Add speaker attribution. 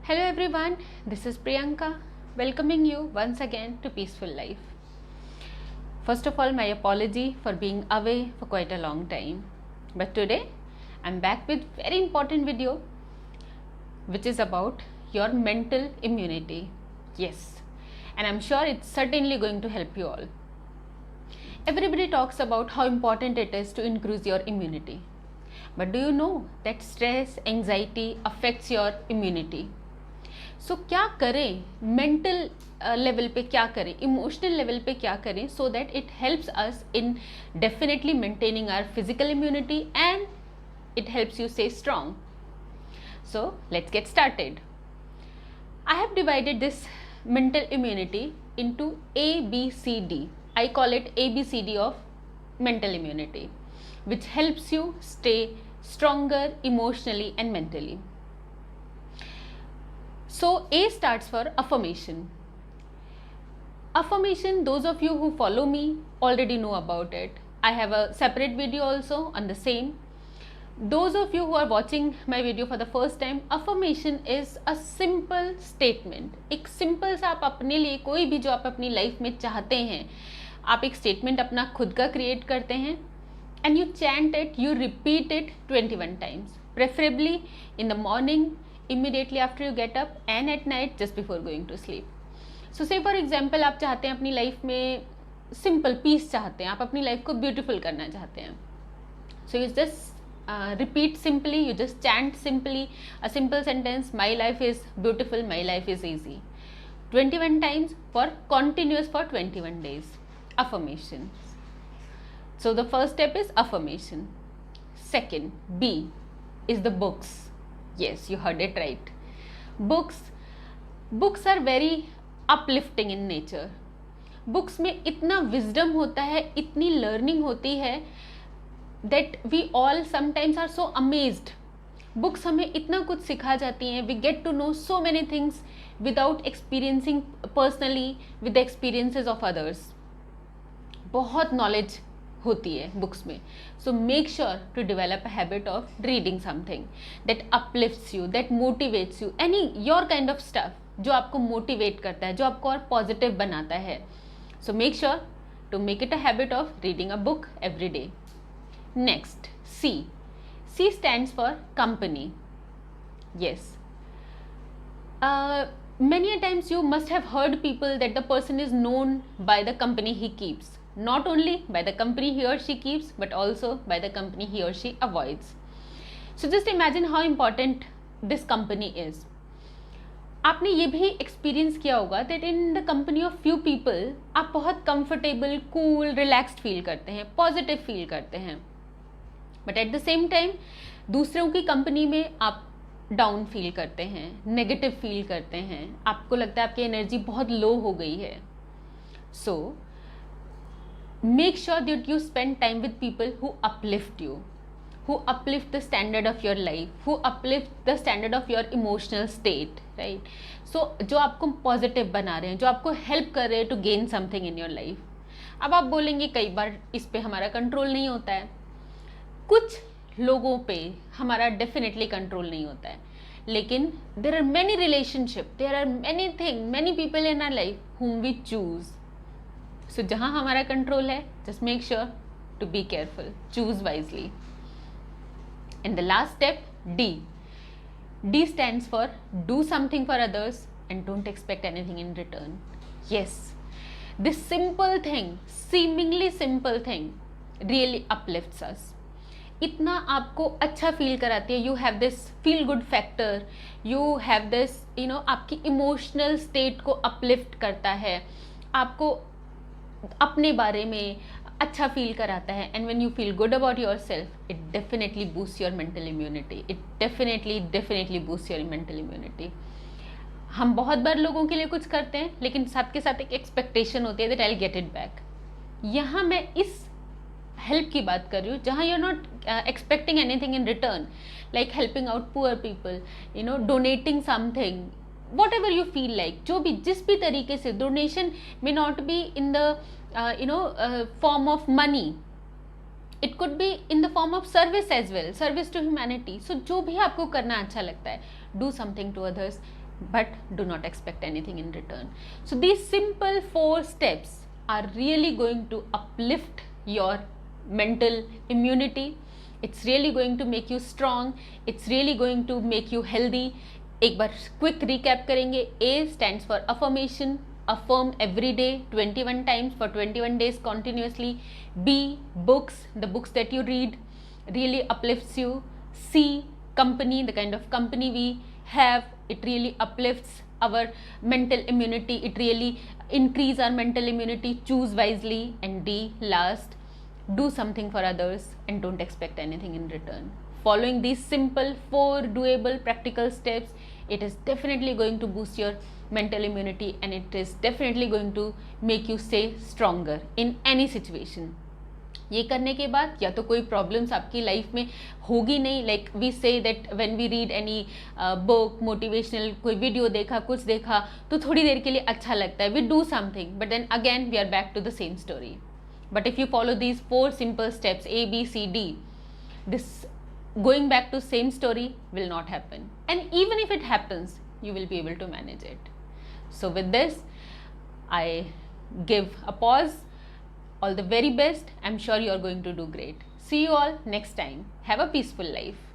Speaker 1: Hello everyone, this is Priyanka, welcoming you once again to Peaceful Life. First of all, my apology for being away for quite a long time. But today, I'm back with very important video which is about your mental immunity. Yes, and I'm sure it's certainly going to help you all. Everybody talks about how important it is to increase your immunity. But do you know that stress, anxiety affects your immunity? सो क्या करें mental level पे, क्या करें emotional level पे, क्या करें so that it helps us in definitely maintaining our physical immunity and it helps you stay strong. So let's get started. I have divided this mental immunity into A, B, C, D. I call it ABCD of mental immunity, which helps you stay stronger emotionally and mentally. So A starts for affirmation. Affirmation, those of you who follow me already know about it. I have a separate video also on the same. Those of you who are watching my video for the first time, affirmation is a simple statement. एक simple सा आप अपने लिए कोई भी जो आप अपनी लाइफ में चाहते हैं, आप एक statement अपना खुद का create करते हैं and you chant it, you repeat it 21 times, preferably in the morning, immediately after you get up and at night just before going to sleep. So say for example आप चाहते हैं अपनी life में simple peace चाहते हैं, आप अपनी life को beautiful करना चाहते हैं. So you just repeat simply, you just chant simply a simple sentence, my life is beautiful, my life is easy, 21 times for continuous for 21 days. Affirmations. So the first step is affirmation. Second, B is the books. Yes, you heard it right. Books are very uplifting in nature. Books में इतना wisdom होता है, इतनी learning होती है that we all sometimes are so amazed. Books हमें इतना कुछ सिखा जाती हैं. We get to know so many things without experiencing personally with the experiences of others. बहुत knowledge होती है बुक्स में. So make sure to develop a habit of reading something that uplifts you, that motivates you, any your kind of stuff जो आपको motivate करता है, जो आपको और positive बनाता है. So make sure to make it a habit of reading a book every day. Next, C. C stands for company. Yes. Many a times you must have heard people that the person is known by the company he keeps. Not only by the company he or she keeps, but also by the company he or she avoids. So just imagine how important this company is. आपने ये भी experience किया होगा that in the company of few people आप बहुत comfortable, cool, relaxed feel करते हैं, positive feel करते हैं. But at the same time दूसरों की कंपनी में आप डाउन फील करते हैं, नेगेटिव फील करते हैं, आपको लगता है आपकी एनर्जी बहुत लो हो गई है. So make sure that you spend time with people who uplift you, who uplift the standard of your life, who uplift the standard of your emotional state, right? So जो आपको पॉजिटिव बना रहे हैं, जो आपको हेल्प कर रहे हैं to gain something in your life. अब आप बोलेंगे कई बार इस पे हमारा कंट्रोल नहीं होता है. कुछ लोगों पे हमारा डेफिनेटली कंट्रोल नहीं होता है, लेकिन there are many relationship, there are many thing, many people in our life whom we choose. So जहाँ हमारा कंट्रोल है, just make sure to be careful, choose wisely. And the last step, D. D stands for do something for others and don't expect anything in return. Yes, this simple thing, seemingly simple thing, really uplifts us. इतना आपको अच्छा feel कराती है. You have this feel good factor, you have this आपकी emotional state को uplift करता है, आपको अपने बारे में अच्छा फील कराता है. And when you feel good about your self, it definitely boost your mental immunity. It definitely boost your mental immunity. हम बहुत बार लोगों के लिए कुछ करते हैं, लेकिन साथ के साथ एक एक्सपेक्टेशन होती है that I will get it back. यहाँ मैं इस हेल्प की बात कर रही हूँ जहाँ you are not expecting anything in return, like helping out poor people, donating something, whatever you feel like. जो भी जिस भी तरीके से, donation may not be in the form of money, it could be in the form of service as well, service to humanity. So जो भी आपको करना अच्छा लगता है, do something to others but do not expect anything in return. So these simple 4 steps are really going to uplift your mental immunity. It's really going to make you strong. It's really going to make you healthy. एक बार quick recap करेंगे. A stands for affirmation. Affirm every day 21 times for 21 days continuously. B, books. The books that you read really uplifts you. C, company. The kind of company we have, it really uplifts our mental immunity. It really increase our mental immunity. Choose wisely. And D, last, do something for others and don't expect anything in return. Following these simple 4 doable practical steps, it is definitely going to boost your mental immunity, and it is definitely going to make you stay stronger in any situation. ये करने के बाद या तो कोई problems आपकी life में होगी नहीं. Like we say that when we read any book, motivational कोई वीडियो देखा, कुछ देखा, तो थोड़ी देर के लिए अच्छा लगता है, we do something, but then again we are back to the same story. But if you follow these 4 simple steps, A, B, C, D, this going back to same story will not happen. And even if it happens, you will be able to manage it. So with this, I give a pause. All the very best. I'm sure you are going to do great. See you all next time. Have a peaceful life.